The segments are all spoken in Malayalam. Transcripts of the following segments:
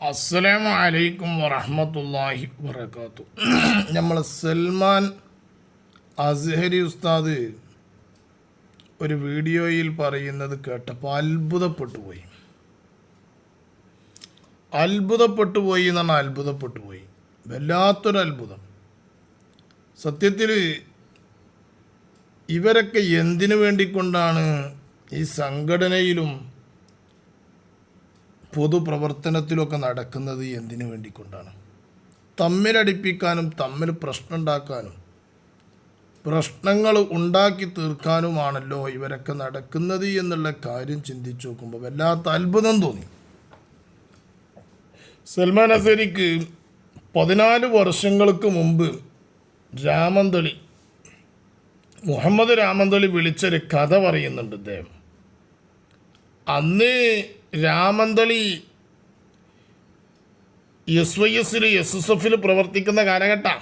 അസ്സലാമു അലൈക്കും വറഹ്മത്തുള്ളാഹി വബറകാതുഹു. നമ്മൾ സൽമാൻ അസ്ഹരി ഉസ്താദ് ഒരു വീഡിയോയിൽ പറയുന്നത് കേട്ടപ്പോൾ അത്ഭുതപ്പെട്ടു പോയി എന്ന് പറഞ്ഞാൽ അത്ഭുതപ്പെട്ടു പോയി. വല്ലാത്തൊരു അത്ഭുതം. സത്യത്തിൽ ഇവരൊക്കെ എന്തിനു വേണ്ടിക്കൊണ്ടാണ് ഈ സംഘടനയിലും പൊതുപ്രവർത്തനത്തിലൊക്കെ നടക്കുന്നത്? എന്തിനു വേണ്ടിക്കൊണ്ടാണ്? തമ്മിലടിപ്പിക്കാനും തമ്മിൽ പ്രശ്നം ഉണ്ടാക്കാനും പ്രശ്നങ്ങൾ ഉണ്ടാക്കി തീർക്കാനുമാണല്ലോ ഇവരൊക്കെ നടക്കുന്നത് എന്നുള്ള കാര്യം ചിന്തിച്ചു നോക്കുമ്പോൾ വല്ലാത്ത അത്ഭുതം തോന്നി. സൽമാൻ അസ്ഹരിക്ക് 14 വർഷങ്ങൾക്ക് മുമ്പ് മുഹമ്മദ് രാമന്തളി വിളിച്ചൊരു കഥ പറയുന്നുണ്ട് അദ്ദേഹം. അന്ന് രാമന്തളി SYS SSF പ്രവർത്തിക്കുന്ന കാലഘട്ടം.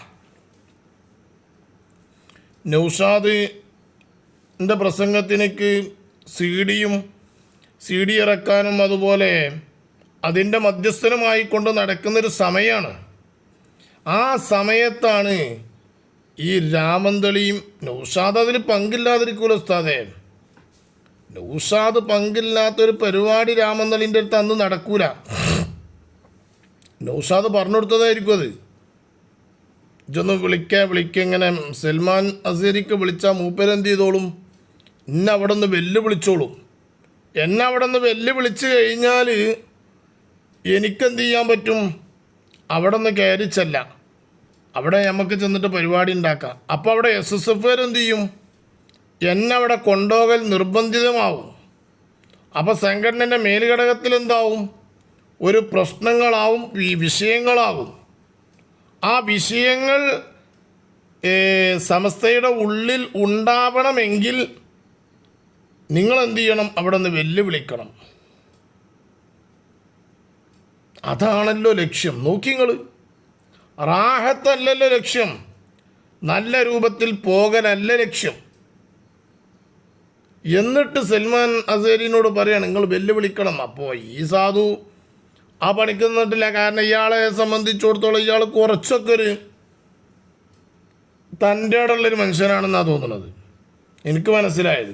നൗഷാദിൻ്റെ പ്രസംഗത്തിനേക്ക് CD ഇറക്കാനും അതുപോലെ അതിൻ്റെ മധ്യസ്ഥനുമായി കൊണ്ട് നടക്കുന്നൊരു സമയമാണ്. ആ സമയത്താണ് ഈ രാമന്തളിയും നൗഷാദ് അതിൽ പങ്കില്ലാതിരിക്കൂല ഉസ്താദേ. നൗഷാദ് പങ്കില്ലാത്തൊരു പരിപാടി രാമന്തളിൻ്റെ അടുത്ത് അന്ന് നടക്കൂല. നൗഷാദ് പറഞ്ഞു കൊടുത്തതായിരിക്കും അത്. ഇതൊന്ന് വിളിക്കുക സൽമാൻ അസ്ഹരിക്ക് വിളിച്ചാൽ മൂപ്പരെന്ത് ചെയ്തോളും? എന്നെ അവിടെ നിന്ന് വെല്ലുവിളിച്ചോളും. എന്നെ അവിടെ നിന്ന് വെല്ലുവിളിച്ച് കഴിഞ്ഞാൽ എനിക്കെന്ത് ചെയ്യാൻ പറ്റും? അവിടെ നിന്ന് കയറിച്ചല്ല, അവിടെ നമുക്ക് ചെന്നിട്ട് പരിപാടി ഉണ്ടാക്കാം. അപ്പോൾ അവിടെ SSF എന്ത് ചെയ്യും? എന്നെ അവിടെ കൊണ്ടുപോകൽ നിർബന്ധിതമാവും. അപ്പോൾ സംഘടനയുടെ മേൽഘടകത്തിൽ എന്താവും? ഒരു പ്രശ്നങ്ങളാവും, വിഷയങ്ങളാവും. ആ വിഷയങ്ങൾ സമസ്തയുടെ ഉള്ളിൽ ഉണ്ടാവണമെങ്കിൽ നിങ്ങൾ എന്ത് ചെയ്യണം? അവിടെ നിന്ന് വെല്ലുവിളിക്കണം. അതാണല്ലോ ലക്ഷ്യം. നോക്കിങ്ങൾ, റാഹത്തല്ലല്ലോ ലക്ഷ്യം, നല്ല രൂപത്തിൽ പോകലല്ല ലക്ഷ്യം. എന്നിട്ട് സൽമാൻ അസ്ഹരിനോട് പറയാണ് നിങ്ങൾ വെല്ലുവിളിക്കണം. അപ്പോൾ ഈ സാധു ആ പണിക്ക് നിന്നിട്ടില്ല. കാരണം ഇയാളെ സംബന്ധിച്ചിടത്തോളം ഇയാൾ കുറച്ചൊക്കെ ഒരു തൻ്റെ ഇടമുള്ളൊരു മനുഷ്യനാണെന്നാണ് തോന്നുന്നത്, എനിക്ക് മനസ്സിലായത്.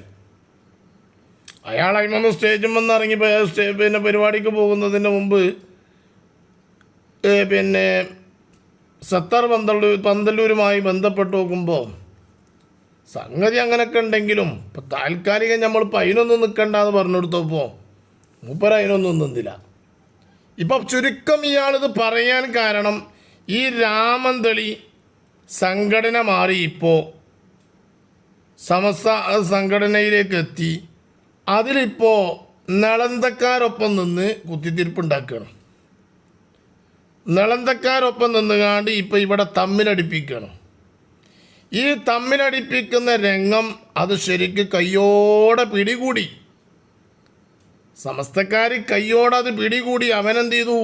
അയാൾ അതിനൊന്ന് സ്റ്റേജിൽ വന്ന് ഇറങ്ങിപ്പോൾ പിന്നെ പരിപാടിക്ക് പോകുന്നതിന് മുമ്പ് പിന്നെ സത്താർ പന്തല്ലൂരുമായി ബന്ധപ്പെട്ട് നോക്കുമ്പോൾ സംഗതി അങ്ങനെയൊക്കെ ഉണ്ടെങ്കിലും ഇപ്പം താൽക്കാലികം നമ്മളിപ്പോൾ അതിനൊന്നും നിൽക്കണ്ടെന്ന് പറഞ്ഞു കൊടുത്തപ്പോൾ മൂപ്പർ അതിനൊന്നും നിന്നില്ല. ഇപ്പം ചുരുക്കം ഇയാളിത് പറയാൻ കാരണം ഈ രാമന്തളി സംഘടന മാറി ഇപ്പോൾ സമസ്ത സംഘടനയിലേക്ക് എത്തി. അതിലിപ്പോൾ നളന്തക്കാരൊപ്പം നിന്ന് കുത്തിത്തിരിപ്പുണ്ടാക്കുകയാണ്. നളന്തക്കാരൊപ്പം നിന്നുകാണ്ട് ഇപ്പോൾ ഇവിടെ തമ്മിലടിപ്പിക്കുകയാണ്. ഈ തമ്മിലടിപ്പിക്കുന്ന രംഗം അത് ശരിക്ക് കയ്യോടെ പിടികൂടി. സമസ്തക്കാർ കയ്യോടെ അത് പിടികൂടി അവനെന്ത് ചെയ്തു?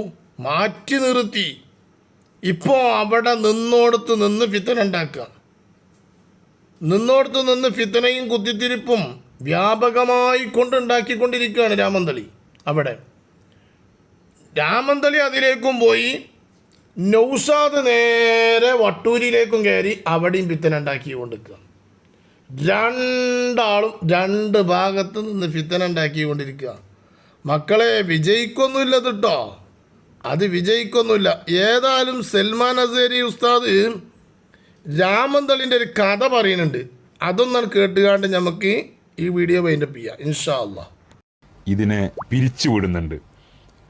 മാറ്റി നിർത്തി. ഇപ്പോൾ അവിടെ നിന്നോടത്ത് നിന്ന് ഫിത്തന ഉണ്ടാക്കുക. നിന്നോടത്ത് നിന്ന് ഫിത്തനയും കുത്തിത്തിരിപ്പും വ്യാപകമായി കൊണ്ടുണ്ടാക്കിക്കൊണ്ടിരിക്കുകയാണ് രാമന്തളി. അവിടെ രാമന്തളി അതിലേക്കും പോയി, നൗഷാദ് നേരെ വട്ടൂരിലേക്കും കയറി അവിടെയും ഫിത്തന ഉണ്ടാക്കി കൊണ്ടിരിക്കുക. രണ്ടാളും രണ്ട് ഭാഗത്ത് നിന്ന് ഫിത്തന ഉണ്ടാക്കിക്കൊണ്ടിരിക്കുക. മക്കളെ, വിജയിക്കൊന്നുമില്ല കേട്ടോ, അത് വിജയിക്കൊന്നുമില്ല. ഏതായാലും സൽമാൻ അസ്ഹരി ഉസ്താദ് രാമന്തളിൻ്റെ ഒരു കഥ പറയുന്നുണ്ട്. അതൊന്നാണ് കേട്ടുകാണ്ട് നമുക്ക് ഈ വീഡിയോ വൈൻഡപ്പ് ചെയ്യാം ഇൻഷാ അല്ലാഹ്. ഇതിനെ പിരിച്ചുവിടുന്നുണ്ട്.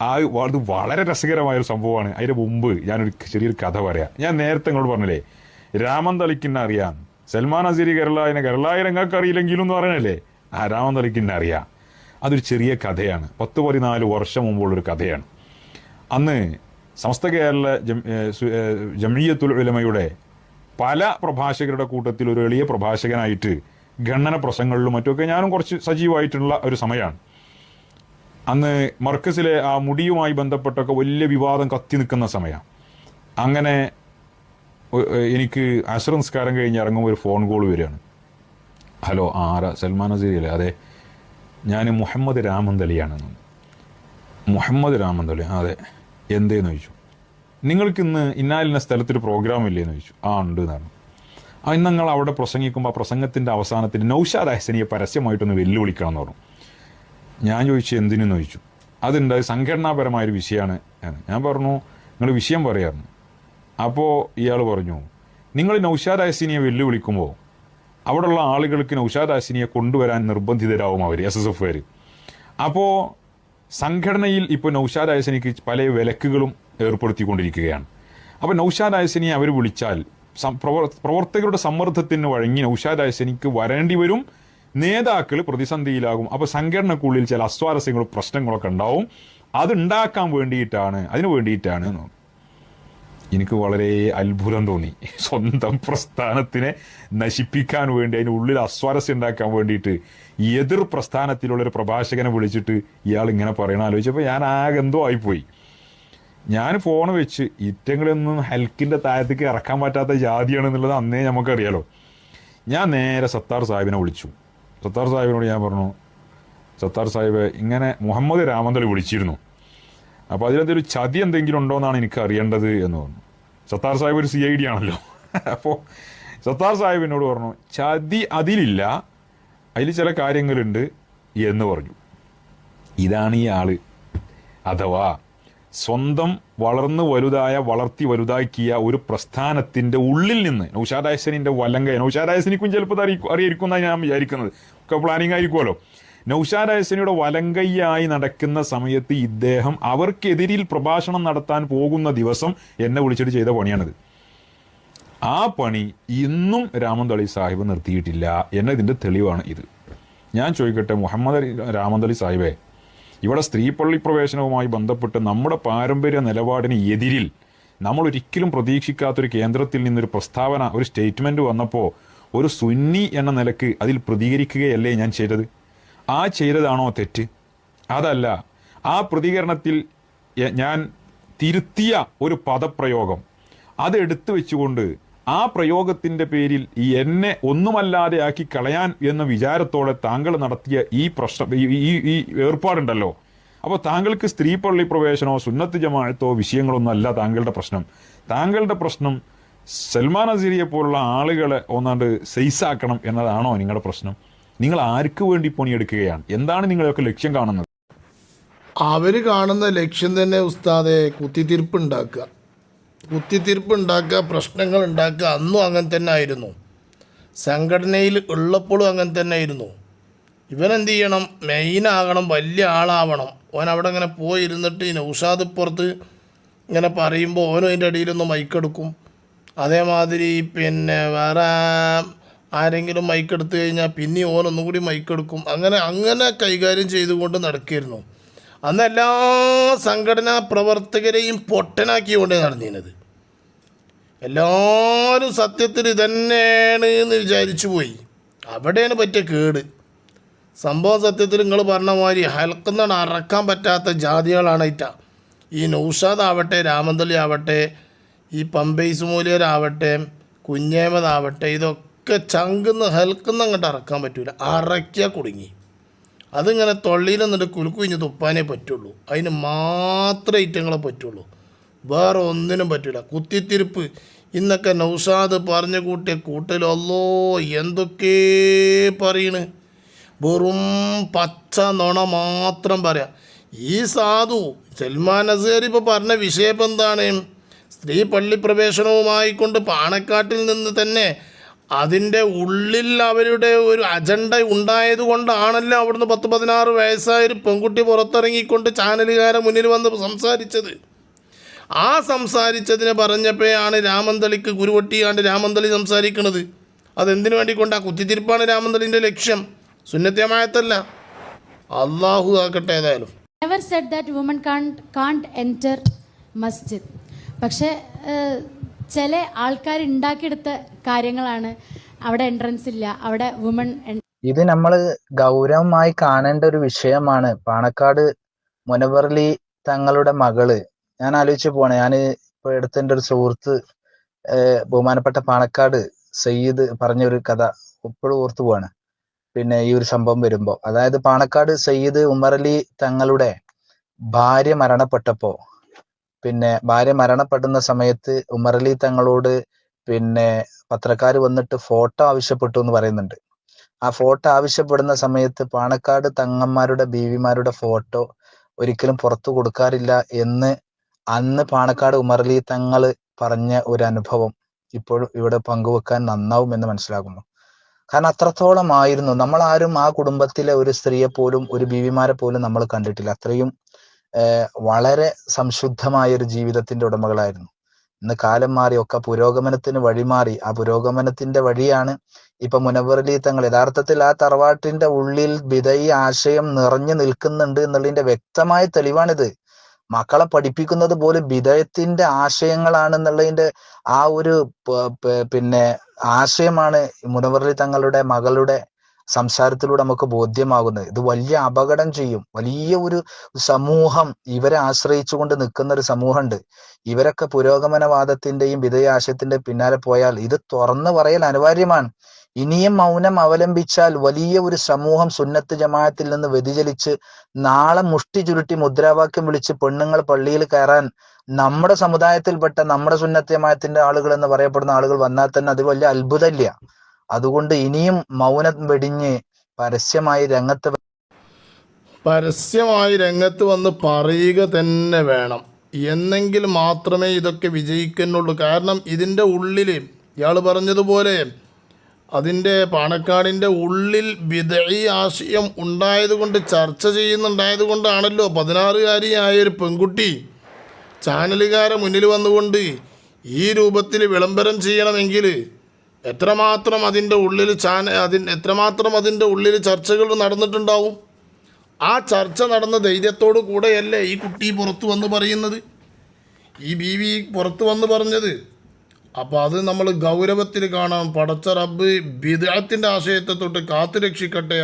അത് വളരെ രസകരമായൊരു സംഭവമാണ്. അതിന് മുമ്പ് ഞാനൊരു ചെറിയൊരു കഥ പറയാം. ഞാൻ നേരത്തെ ഇങ്ങോട്ട് പറഞ്ഞില്ലേ, രാമന്തളിക്കിന്നെ അറിയാം, സൽമാൻ അസ്ഹരി കേരളായ ഞങ്ങൾക്ക് അറിയില്ലെങ്കിലും എന്ന് പറയണല്ലേ, ആ രാമന്തളിക്കിന്നെ അറിയാം. അതൊരു ചെറിയ കഥയാണ്. 14 വർഷം മുമ്പുള്ളൊരു കഥയാണ്. അന്ന് സമസ്ത കേരള ജംഇയ്യത്തുൽ ഉലമയുടെ പല പ്രഭാഷകരുടെ കൂട്ടത്തിൽ ഒരു എളിയ പ്രഭാഷകനായിട്ട് ഖണ്ഡന പ്രസംഗങ്ങളിലും മറ്റുമൊക്കെ ഞാനും കുറച്ച് സജീവമായിട്ടുള്ള ഒരു സമയമാണ്. അന്ന് മർക്കസിലെ ആ മുടിയുമായി ബന്ധപ്പെട്ടൊക്കെ വലിയ വിവാദം കത്തി നിൽക്കുന്ന സമയമാണ്. അങ്ങനെ എനിക്ക് അസ്ർ നിസ്കാരം കഴിഞ്ഞ് ഇറങ്ങുമ്പോൾ ഒരു ഫോൺ കോൾ വരികയാണ്. ഹലോ, ആരാ? സൽമാൻ അസ്ഹരി അല്ലേ? അതെ, ഞാൻ മുഹമ്മദ് രാമന്തളിയാണെന്ന്. മുഹമ്മദ് രാമന്തളി? അതെ. എന്തേന്ന് ചോദിച്ചു. നിങ്ങൾക്ക് ഇന്ന് ഇന്നാലിന്ന സ്ഥലത്തൊരു പ്രോഗ്രാം ഇല്ലേന്ന് ചോദിച്ചു. ആ ഉണ്ട് എന്നാണ്. ഇന്ന് നിങ്ങൾ അവിടെ പ്രസംഗിക്കുമ്പോൾ ആ പ്രസംഗത്തിൻ്റെ അവസാനത്തിൽ നൗഷാദ് ഹസനിയെ പരസ്യമായിട്ടൊന്ന് വെല്ലുവിളിക്കണം എന്ന് പറഞ്ഞു. ഞാൻ ചോദിച്ചു എന്തിനെന്ന് ചോദിച്ചു. അതുണ്ട്, സംഘടനാപരമായൊരു വിഷയമാണ് എന്ന്. ഞാൻ പറഞ്ഞു നിങ്ങൾ വിഷയം പറയാറുണ്ട്. അപ്പോൾ ഇയാൾ പറഞ്ഞു നിങ്ങൾ നൗഷാദ് ഹസനിയെ വെല്ലുവിളിക്കുമ്പോൾ അവിടെയുള്ള ആളുകൾക്ക് നൗഷാദ് ഹസനിയെ കൊണ്ടുവരാൻ നിർബന്ധിതരാവും അവർ, SSF. അപ്പോൾ സംഘടനയിൽ ഇപ്പോൾ നൗഷാദ് ഹസനിക്ക് പല വിലക്കുകളും ഏർപ്പെടുത്തിക്കൊണ്ടിരിക്കുകയാണ്. അപ്പോൾ നൗഷാദ് ഹസനിയെ അവർ വിളിച്ചാൽ പ്രവർത്തകരുടെ സമ്മർദ്ദത്തിന് വഴങ്ങി നൗഷാദ് ഹസനിക്ക് വരേണ്ടി വരും, നേതാക്കൾ പ്രതിസന്ധിയിലാകും. അപ്പോൾ സംഘടനക്കുള്ളിൽ ചില അസ്വാരസ്യങ്ങളും പ്രശ്നങ്ങളൊക്കെ ഉണ്ടാവും. അതുണ്ടാക്കാൻ വേണ്ടിയിട്ടാണ്, അതിനു വേണ്ടിയിട്ടാണ്. എനിക്ക് വളരെ അത്ഭുതം തോന്നി. സ്വന്തം പ്രസ്ഥാനത്തിനെ നശിപ്പിക്കാൻ വേണ്ടി, അതിനുള്ളിൽ അസ്വാരസ്യം ഉണ്ടാക്കാൻ വേണ്ടിയിട്ട് എതിർ പ്രസ്ഥാനത്തിലുള്ളൊരു പ്രഭാഷകനെ വിളിച്ചിട്ട് ഇയാൾ ഇങ്ങനെ പറയണ ആലോചിച്ചപ്പോൾ ഞാൻ ആകെ എന്തോ ആയിപ്പോയി. ഞാൻ ഫോൺ വെച്ച് ഇറ്റങ്ങളൊന്നും ഹെൽക്കിൻ്റെ താഴത്തേക്ക് ഇറക്കാൻ പറ്റാത്ത ജാതിയാണെന്നുള്ളത് അന്നേ നമുക്കറിയാലോ. ഞാൻ നേരെ സത്താർ സാഹിബിനെ വിളിച്ചു. സത്താർ സാഹിബിനോട് ഞാൻ പറഞ്ഞു, സത്താർ സാഹിബ് ഇങ്ങനെ മുഹമ്മദ് രാമന്തളി വിളിച്ചിരുന്നു, അപ്പോൾ അതിലെന്തൊരു ചതി എന്തെങ്കിലും ഉണ്ടോ എന്നാണ് എനിക്ക് അറിയേണ്ടത് എന്ന് പറഞ്ഞു. സത്താർ സാഹിബ് ഒരു CID ആണല്ലോ. അപ്പോൾ സത്താർ സാഹിബിനോട് പറഞ്ഞു ചതി അതിലില്ല, അതിൽ ചില കാര്യങ്ങളുണ്ട് എന്ന് പറഞ്ഞു. ഇതാണ് ഈ ആള്. അഥവാ സ്വന്തം വളർത്തി വലുതാക്കിയ ഒരു പ്രസ്ഥാനത്തിൻ്റെ ഉള്ളിൽ നിന്ന് നൗഷാദ് ഹസനിൻ്റെ വലങ്ക, നൗഷാദ് ഹസനിക്കും ചിലപ്പോൾ അറിയായിരിക്കും എന്നാണ് ഞാൻ വിചാരിക്കുന്നത്, ഒക്കെ പ്ലാനിങ് ആയിരിക്കുമല്ലോ. നൗഷാദ് ഹസനിയുടെ വലങ്കയ്യായി നടക്കുന്ന സമയത്ത് ഇദ്ദേഹം അവർക്കെതിരിൽ പ്രഭാഷണം നടത്താൻ പോകുന്ന ദിവസം എന്നെ വിളിച്ചിട്ട് ചെയ്ത പണിയാണിത്. ആ പണി ഇന്നും രാമന്തളി സാഹിബ് നിർത്തിയിട്ടില്ല എന്നതിൻ്റെ തെളിവാണ് ഇത്. ഞാൻ ചോദിക്കട്ടെ, മുഹമ്മദ് രാമന്തളി സാഹിബേ, ഇവിടെ സ്ത്രീപള്ളി പ്രവേശനവുമായി ബന്ധപ്പെട്ട് നമ്മുടെ പാരമ്പര്യ നിലപാടിന് എതിരിൽ നമ്മൾ ഒരിക്കലും പ്രതീക്ഷിക്കാത്തൊരു കേന്ദ്രത്തിൽ നിന്നൊരു പ്രസ്താവന, ഒരു സ്റ്റേറ്റ്മെൻറ്റ് വന്നപ്പോൾ ഒരു സുന്നി എന്ന നിലക്ക് അതിൽ പ്രതികരിക്കുകയല്ലേ ഞാൻ ചെയ്തത്? ആ ചെയ്തതാണോ തെറ്റ്? അതല്ല, ആ പ്രതികരണത്തിൽ ഞാൻ തിരുത്തിയ ഒരു പദപ്രയോഗം അത് എടുത്തു വെച്ചുകൊണ്ട് ആ പ്രയോഗത്തിൻ്റെ പേരിൽ എന്നെ ഒന്നുമല്ലാതെ ആക്കി കളയാൻ എന്ന വിചാരത്തോടെ താങ്കൾ നടത്തിയ ഈ ഈ ഏർപ്പാടുണ്ടല്ലോ. അപ്പോൾ താങ്കൾക്ക് സ്ത്രീ പള്ളി പ്രവേശനമോ സുന്നത്ത് ജമാഅത്തോ വിഷയങ്ങളൊന്നും അല്ല താങ്കളുടെ പ്രശ്നം. താങ്കളുടെ പ്രശ്നം സൽമാൻ അസീരിയെ പോലുള്ള ആളുകളെ ഒന്നാണ്ട് സെയ്സാക്കണം എന്നതാണോ നിങ്ങളുടെ പ്രശ്നം? നിങ്ങൾ ആർക്ക് വേണ്ടി പണിയെടുക്കുകയാണ്? എന്താണ് നിങ്ങളൊക്കെ ലക്ഷ്യം കാണുന്നത്? അവർ കാണുന്ന ലക്ഷ്യം തന്നെ ഉസ്താദെ കുത്തിത്തിരിപ്പ് ഉണ്ടാക്കുക, പ്രശ്നങ്ങൾ ഉണ്ടാക്കുക. അന്നും അങ്ങനെ തന്നെ ആയിരുന്നു, സംഘടനയിൽ ഉള്ളപ്പോഴും അങ്ങനെ തന്നെ ആയിരുന്നു. ഇവനെന്ത് ചെയ്യണം? മെയിനാകണം, വലിയ ആളാവണം. ഓൻ അവിടെ ഇങ്ങനെ പോയിരുന്നിട്ട് ഈ നൗഷാദ് പുറത്ത് ഇങ്ങനെ പറയുമ്പോൾ ഓനും അതിൻ്റെ ഇടയിലൊന്ന് മൈക്കെടുക്കും. അതേമാതിരി പിന്നെ വേറെ ആരെങ്കിലും മൈക്കെടുത്ത് കഴിഞ്ഞാൽ പിന്നെ ഓനൊന്നും കൂടി മൈക്കെടുക്കും. അങ്ങനെ കൈകാര്യം ചെയ്തുകൊണ്ട് നടക്കുകയായിരുന്നു. അന്ന് എല്ലാ സംഘടനാ പ്രവർത്തകരെയും പൊട്ടനാക്കിക്കൊണ്ടേ നടന്നിരുന്നത്. എല്ലാവരും സത്യത്തിൽ ഇതന്നെയാണ് എന്ന് വിചാരിച്ചു പോയി. അവിടെയാണ് പറ്റിയ കേട്. സംഭവം സത്യത്തിൽ നിങ്ങൾ പറഞ്ഞ മാതിരി ഹൽക്കുന്നാണ് അറക്കാൻ പറ്റാത്ത ജാതികളാണേറ്റ. ഈ നൗഷാദ് ആവട്ടെ, രാമന്തളി ആവട്ടെ, ഈ പമ്പൈസ് മൂല്യരാവട്ടെ, കുഞ്ഞേമതാവട്ടെ, ഇതൊക്കെ ഹൽക്കുന്ന അങ്ങോട്ട് അറക്കാൻ പറ്റൂല. അറയ്ക്കുക കുടുങ്ങി. അതിങ്ങനെ തൊള്ളിയിൽ നിന്നിട്ട് കുലുക്കുഞ്ഞ് തുപ്പാനേ പറ്റുള്ളൂ. അതിന് മാത്രമേ ഐറ്റങ്ങളെ പറ്റുള്ളൂ, വേറെ ഒന്നിനും പറ്റില്ല. കുത്തിത്തിരിപ്പ് ഇന്നൊക്കെ നൗഷാദ് പറഞ്ഞു കൂട്ടിയ കൂട്ടലല്ലോ എന്തൊക്കെ പറയണ്. വെറും പച്ച നുണ മാത്രം പറയാം. ഈ സാധു സൽമാൻ അസ്ഹരി ഇപ്പോൾ പറഞ്ഞ വിഷയം ഇപ്പം എന്താണ്? സ്ത്രീ പള്ളി പ്രവേശനവുമായിക്കൊണ്ട് പാണക്കാട്ടിൽ നിന്ന് തന്നെ അതിൻ്റെ ഉള്ളിൽ അവരുടെ ഒരു അജണ്ട ഉണ്ടായത് കൊണ്ടാണല്ലോ അവിടുന്ന് 10-16 വയസ്സായൊരു പെൺകുട്ടി പുറത്തിറങ്ങിക്കൊണ്ട് ചാനലുകാരെ മുന്നിൽ വന്ന് സംസാരിച്ചത്. ആ സംസാരിച്ചതിനെ പറഞ്ഞപ്പോഴാണ് രാമന്തളിക്ക് കുരുവൊട്ടിയാണ്ട് രാമന്തളി സംസാരിക്കുന്നത്. അതെന്തിനു വേണ്ടിക്കൊണ്ടാ? കുത്തിത്തിരിപ്പാണ് രാമന്തളിൻ്റെ ലക്ഷ്യം, സുന്നത്ത് ജമാഅത്തല്ല. അള്ളാഹു ആക്കട്ടെ. ഏതായാലും never said that women can't enter masjid. പക്ഷേ ചില ആൾക്കാർ ഉണ്ടാക്കിയെടുത്ത കാര്യങ്ങളാണ്. അവിടെ എൻട്രൻസ് ഇല്ല, അവിടെ വുമൺ. ഇത് നമ്മൾ ഗൗരവമായി കാണേണ്ട ഒരു വിഷയമാണ്. പാണക്കാട് മുനവറലി തങ്ങളുടെ മകള്, ഞാൻ ആലോചിച്ച് പോണേ, ഞാൻ ഇപ്പോൾ അടുത്ത് എൻ്റെ ഒരു സുഹൃത്ത് ബഹുമാനപ്പെട്ട പാണക്കാട് സയ്യിദ് പറഞ്ഞൊരു കഥ ഇപ്പോഴും ഓർത്തു പോവാണ്. പിന്നെ ഈ ഒരു സംഭവം വരുമ്പോൾ, അതായത് പാണക്കാട് സയ്യിദ് ഉമറലി തങ്ങളുടെ ഭാര്യ മരണപ്പെട്ടപ്പോ പിന്നെ ഭാര്യ മരണപ്പെടുന്ന സമയത്ത് ഉമറലി തങ്ങളോട് പിന്നെ പത്രക്കാർ വന്നിട്ട് ഫോട്ടോ ആവശ്യപ്പെട്ടു എന്ന് പറയുന്നുണ്ട്. ആ ഫോട്ടോ ആവശ്യപ്പെടുന്ന സമയത്ത് പാണക്കാട് തങ്ങന്മാരുടെ ബീവിമാരുടെ ഫോട്ടോ ഒരിക്കലും പുറത്തു കൊടുക്കാറില്ല എന്ന് അന്ന് പാണക്കാട് ഉമറലി തങ്ങൾ പറഞ്ഞ ഒരു അനുഭവം ഇപ്പോഴും ഇവിടെ പങ്കുവെക്കാൻ നന്നാവും എന്ന് മനസ്സിലാകുന്നു. കാരണം അത്രത്തോളം ആയിരുന്നു. നമ്മളാരും ആ കുടുംബത്തിലെ ഒരു സ്ത്രീയെ പോലും ഒരു ബീവിമാരെ പോലും നമ്മൾ കണ്ടിട്ടില്ല. അത്രയും വളരെ സംശുദ്ധമായ ഒരു ജീവിതത്തിന്റെ ഉടമകളായിരുന്നു. ഇന്ന് കാലം മാറി, ഒക്കെ പുരോഗമനത്തിന് വഴിമാറി. ആ പുരോഗമനത്തിന്റെ വഴിയാണ് ഇപ്പൊ മുനവ്വറലി തങ്ങൾ. യഥാർത്ഥത്തിൽ ആ തറവാട്ടിന്റെ ഉള്ളിൽ ബിദഈ ആശയം നിറഞ്ഞു നിൽക്കുന്നുണ്ട് എന്നുള്ളതിന്റെ വ്യക്തമായ തെളിവാണിത്. മക്കളെ പഠിപ്പിക്കുന്നത് പോലും ബിദഅത്തിന്റെ ആശയങ്ങളാണെന്നുള്ളതിന്റെ ആ ഒരു പിന്നെ ആശയമാണ് മുനവ്വറലി തങ്ങളുടെ മകളുടെ സംസാരത്തിലൂടെ നമുക്ക് ബോധ്യമാകുന്നത്. ഇത് വലിയ അപകടം ചെയ്യും. വലിയ ഒരു സമൂഹം ഇവരെ ആശ്രയിച്ചുകൊണ്ട് നിൽക്കുന്ന ഒരു സമൂഹമുണ്ട്. ഇവരൊക്കെ പുരോഗമനവാദത്തിന്റെയും ബിദഅ ആശയത്തിന്റെ പിന്നാലെ പോയാൽ ഇത് തുറന്നു പറയൽ അനിവാര്യമാണ്. ഇനിയും മൗനം അവലംബിച്ചാൽ വലിയ ഒരു സമൂഹം സുന്നത്ത് ജമാഅത്തിൽ നിന്ന് വ്യതിചലിച്ച് നാളെ മുഷ്ടി ചുരുട്ടി മുദ്രാവാക്യം വിളിച്ച് പെണ്ണുങ്ങൾ പള്ളിയിൽ കയറാൻ നമ്മുടെ സമുദായത്തിൽപ്പെട്ട നമ്മുടെ സുന്നത്ത് ജമാഅത്തിന്റെ ആളുകൾ എന്ന് പറയപ്പെടുന്ന ആളുകൾ വന്നാൽ തന്നെ അത് വലിയ അത്ഭുതമില്ല. അതുകൊണ്ട് ഇനിയും മൗനം വെടിഞ്ഞ് പരസ്യമായി രംഗത്ത് വന്ന് പറയുക തന്നെ വേണം. എന്നെങ്കിൽ മാത്രമേ ഇതൊക്കെ വിജയിക്കുന്നുള്ളൂ. കാരണം ഇതിൻ്റെ ഉള്ളിൽ ഇയാൾ പറഞ്ഞതുപോലെ അതിൻ്റെ പാണക്കാടിൻ്റെ ഉള്ളിൽ ബിദഈ ആശയം ഉണ്ടായതുകൊണ്ട്, ചർച്ച ചെയ്യുന്നുണ്ടായതുകൊണ്ടാണല്ലോ 16-കാരിയായൊരു പെൺകുട്ടി ചാനലുകാരെ മുന്നിൽ വന്നുകൊണ്ട് ഈ രൂപത്തിൽ വിളംബരം ചെയ്യണമെങ്കിൽ എത്രമാത്രം അതിൻ്റെ ഉള്ളിൽ ചർച്ചകൾ നടന്നിട്ടുണ്ടാവും. ആ ചർച്ച നടന്ന ധൈര്യത്തോടു കൂടെയല്ലേ ഈ കുട്ടി പുറത്തു വന്ന് പറയുന്നത്, ഈ ബീവി പുറത്തു വന്ന് പറഞ്ഞത്. അപ്പോൾ അത് നമ്മൾ ഗൗരവത്തിൽ കാണാം. പടച്ച റബ്ബ് ബിദ്അത്തിന്റെ ആശയത്തെ തൊട്ട് കാത്തു രക്ഷിക്കട്ടെ.